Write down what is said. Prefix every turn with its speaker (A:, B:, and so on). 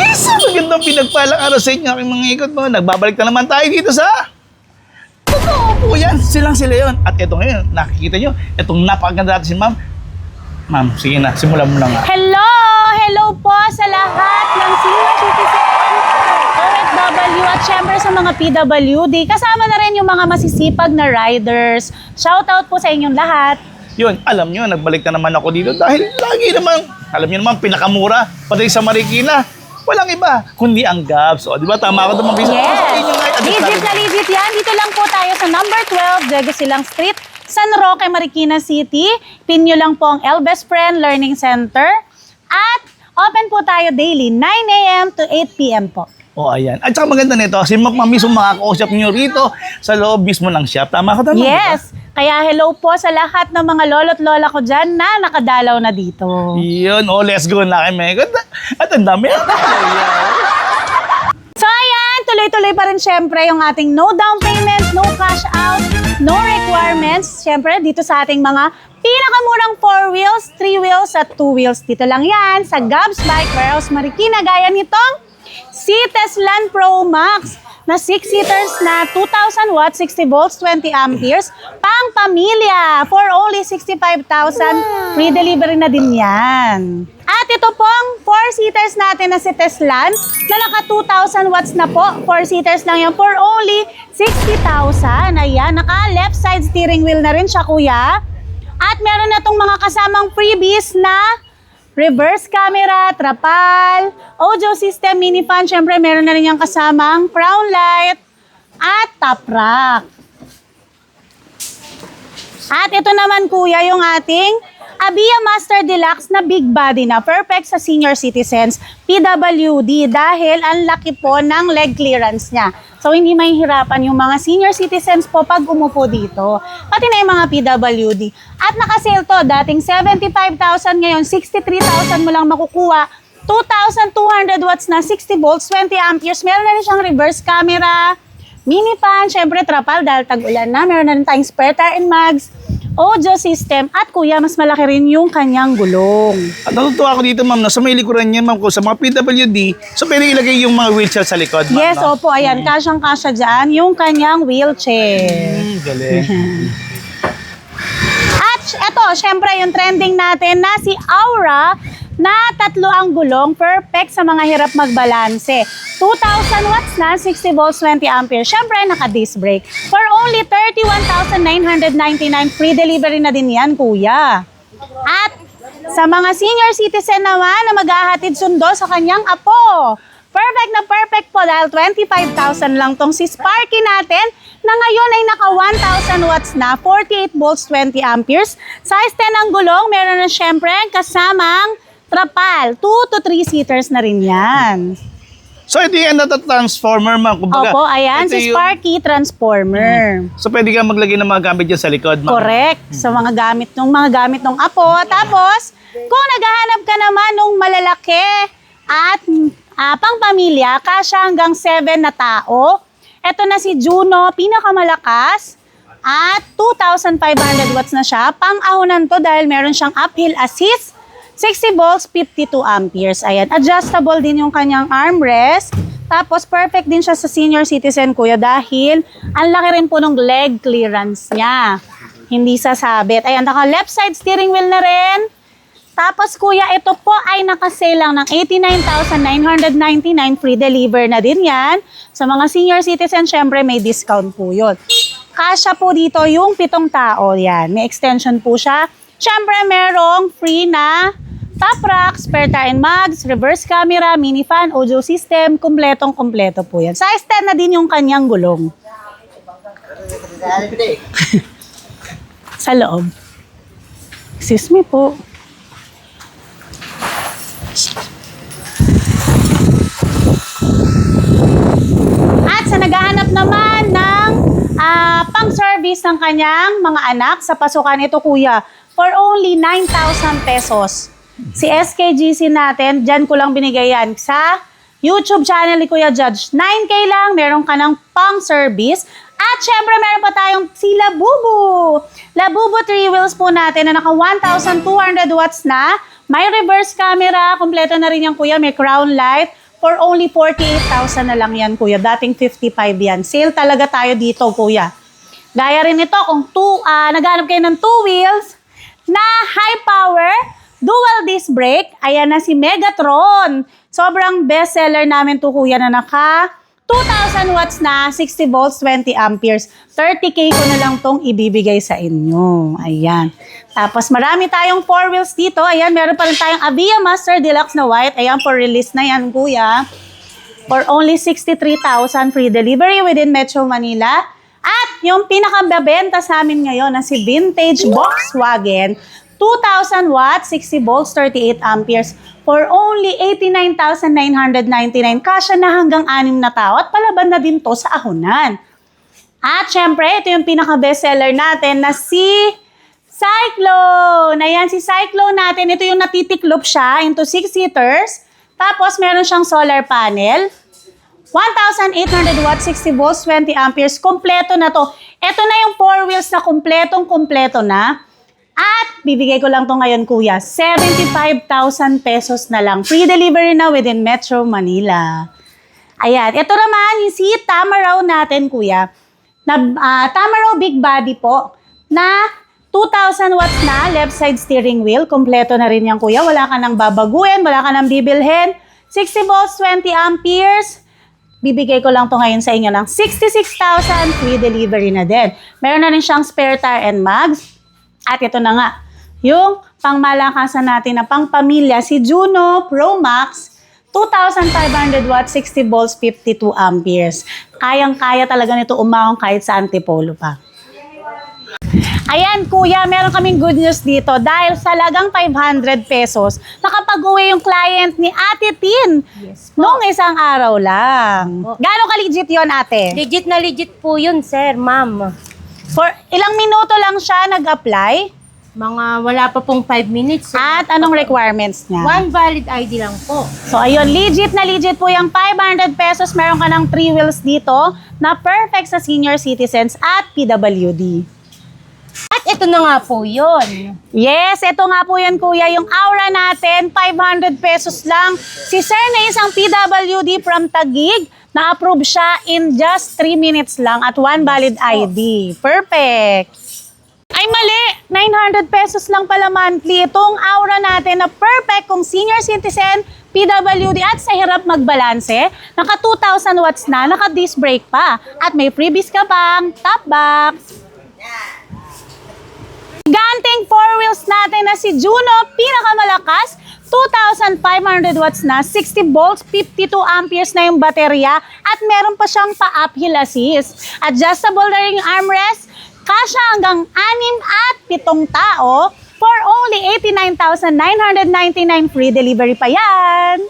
A: Isa magandang pinagpalang araw sa inyo aking mga ikot mo. Nagbabalik na naman tayo dito sa... Totoo po yan. Silang sila yun. At ito ngayon, nakikita nyo, itong napakaganda natin si ma'am. Ma'am, sige na, simulan mo na nga.
B: Hello! Hello po sa lahat ng senior citizen, OFW at syempre sa mga PWD. Kasama na rin yung mga masisipag na riders. Shoutout po sa inyong lahat.
A: Yun, alam nyo, nagbalik na naman ako dito dahil lagi naman, alam nyo naman, pinakamura, pati sa Marikina. Walang iba, kundi ang Gabs. O, di ba? Tama ako naman.
B: Yes! Legit na legit yan. Dito lang po tayo sa number 12, Diego Silang Street, San Roque, Marikina City. Pin nyo lang po ang El Best Friend Learning Center. At open po tayo daily, 9 a.m. to 8 p.m. po.
A: O, ayan. At saka maganda nito, si Mac mismo makakausap nyo rito sa loob mismo ng shop. Tama ka tama?
B: Yes! Kaya hello po sa lahat ng mga lolo't lola ko dyan na nakadalaw na dito.
A: Yun, o, let's go na kay Megan. At ang dami.
B: So ayan, tuloy-tuloy pa rin syempre yung ating no down payment, no cash out, no requirements. Syempre dito sa ating mga pinakamurang 4 wheels, 3 wheels at 2 wheels. Dito lang yan sa Gabs Bike Warehouse Marikina. Gaya nitong si Teslan Pro Max na 6-seaters na 2,000 watts, 60 volts, 20 amperes, pang pamilya for only 65,000. Free delivery na din yan. At ito pong 4-seaters natin na si Teslan na naka 2,000 watts na po. 4-seaters lang yan for only 60,000. Ayan, naka left side steering wheel na rin siya, kuya. At meron na itong mga kasamang freebies na reverse camera, trapal, audio system, mini fan. Siyempre, meron na rin yung kasamang crown light at top rack. At ito naman, kuya, yung ating Abia Master Deluxe na big body na perfect sa senior citizens, PWD, dahil ang laki po ng leg clearance niya. So, hindi mahihirapan yung mga senior citizens po pag umupo dito. Pati na yung mga PWD. At nakasale to, dating 75,000, ngayon 63,000 mo lang makukuha. 2,200 watts na 60 volts, 20 amperes. Meron na rin siyang reverse camera, mini fan, syempre trapal dahil tag-ulan na. Meron na rin tayong spare tire and mags, audio system, at kuya, mas malaki rin yung kanyang gulong.
A: At natutuwa ako dito, ma'am, na sa may likuran niya, ma'am, kung sa mga PWD, so pwede ilagay yung mga wheelchair sa likod, ma'am.
B: Yes,
A: no?
B: opo, ayan, kasyang-kasya dyan yung kanyang wheelchair.
A: Galing.
B: At eto, syempre yung trending natin na si Aura na 3 ang gulong, perfect sa mga hirap magbalanse. 2,000 watts na, 60 volts, 20 amperes. Syempre, naka-disc brake. For only 31,999, free delivery na din yan, kuya. At sa mga senior citizen naman na maghahatid sundo sa kanyang apo, perfect na perfect po dahil 25,000 lang tong si Sparky natin na ngayon ay naka 1,000 watts na, 48 volts, 20 amperes. Size 10 ang gulong, meron na syempre kasamang trapal. 2 to 3 seaters na rin yan.
A: So, ito yung transformer, ma'am. Kumbaga,
B: Opo, ayan,
A: ito
B: si
A: yung-
B: Sparky Transformer.
A: So, pwede ka maglagay ng mga gamit dyan sa likod, ma'am.
B: Correct. Sa mga gamit ng apo. Tapos, kung naghahanap ka naman ng malalaki at pang pamilya, kasya hanggang 7 na tao. Ito na si Juno, pinakamalakas. At 2,500 watts na siya. Pang-ahonan to dahil meron siyang uphill assist. 60 volts, 52 amperes. Ayan, adjustable din yung kanyang armrest. Tapos, perfect din siya sa senior citizen, kuya, dahil ang laki rin po ng leg clearance niya. Hindi sasabit. Ayan, naka left side steering wheel na rin. Tapos, kuya, ito po ay nakasale lang ng 89,999. Free deliver na din yan. Sa mga senior citizen, syempre may discount po yun. Kasya po dito yung 7 tao. Yan, may extension po siya. Syempre, merong free na top rack, spare tire and mags, reverse camera, mini fan, audio system, kumpletong-kumpleto po yan. Size 10 na din yung kanyang gulong. Sa loob. Excuse me po. At sa naghahanap naman ng pang-service ng kanyang mga anak sa pasukan ito, kuya, for only 9,000 pesos. Si SKGC natin, dyan ko lang binigay yan sa YouTube channel ni Kuya Judge. 9K lang, meron ka ng pang-service. At syempre, meron pa tayong si Labubu. Labubu 3 wheels po natin na naka 1,200 watts na. May reverse camera, kompleto na rin yan, kuya. May crown light. for only 48,000 na lang yan, kuya. Dating 55 yan. Sale talaga tayo dito, kuya. Gaya rin ito, kung naghanap kayo ng 2 wheels na high power, dual disc brake, ayan na si Megatron. Sobrang best seller namin to, kuya, na naka 2,000 watts na, 60 volts, 20 amperes. 30K ko na lang tong ibibigay sa inyo. Ayan. Tapos marami tayong 4 wheels dito. Ayan, meron pa rin tayong Avia Master Deluxe na white. Ayan, for release na yan, kuya. For only 63,000 free delivery within Metro Manila. At yung pinakababenta sa amin ngayon na si Vintage Volkswagen, 2,000 watts, 60 volts, 38 amperes for only 89,999. Kasya na hanggang 6 na tao at palaban na din to sa ahonan. At syempre, ito yung pinaka-bestseller natin na si Cyclone. Ayan, si Cyclone natin, ito yung natitiklop siya into 6 seaters. Tapos meron siyang solar panel. 1,800 watts, 60 volts, 20 amperes. Kompleto na to. Ito na yung 4 wheels na kompletong-kompleto na. At bibigay ko lang to ngayon, kuya. 75,000 pesos na lang. Free delivery na within Metro Manila. Ayan. Ito naman yung si Tamaraw natin, kuya. Tamaraw Big Body po. Na 2,000 watts na left side steering wheel. Kompleto na rin yan, kuya. Wala ka nang babaguhin. Wala ka nang bibilhin. 60 volts, 20 amperes. Bibigay ko lang to ngayon sa inyo ng 66,000 free delivery na din. Meron na rin siyang spare tire and mags. At ito na nga, yung pangmalakasan natin na pangpamilya, si Juno Pro Max, 2,500 watts, 60 volts, 52 amperes. Kayang-kaya talaga nito umahon kahit sa Antipolo pa. Ayan, kuya, meron kaming good news dito dahil sa lagang 500 pesos, nakapag-uwi yung client ni Ate Tin nung isang araw lang. Gano'ng ka-legit yun, ate?
C: Legit na legit po yun, sir, ma'am.
B: For ilang minuto lang siya nag-apply?
C: Mga wala pa pong 5 minutes. Sir.
B: At anong requirements niya?
C: One valid ID lang po.
B: So, ayun, legit na legit po yung 500 pesos. Meron ka ng 3 wheels dito na perfect sa senior citizens at PWD.
C: At ito na nga po yun.
B: Yes, ito nga po yan, kuya. Yung Aura natin, 500 pesos lang. Si Sir na isang PWD from Taguig, na-approve siya in just 3 minutes lang at 1 valid ID. Perfect. Ay, mali. 900 pesos lang pala monthly. Itong Aura natin na perfect kung senior citizen, PWD at sa hirap magbalanse. Naka 2,000 watts na, naka disc brake pa. At may freebies ka pang top box. Ganting 4 wheels natin na si Juno, pinakamalakas, 2,500 watts na, 60 volts, 52 amperes na yung baterya at meron pa siyang pa-uphill assist. Adjustable na rin yung armrest, kasya hanggang 6 at 7 tao for only 89,999 free delivery pa yan.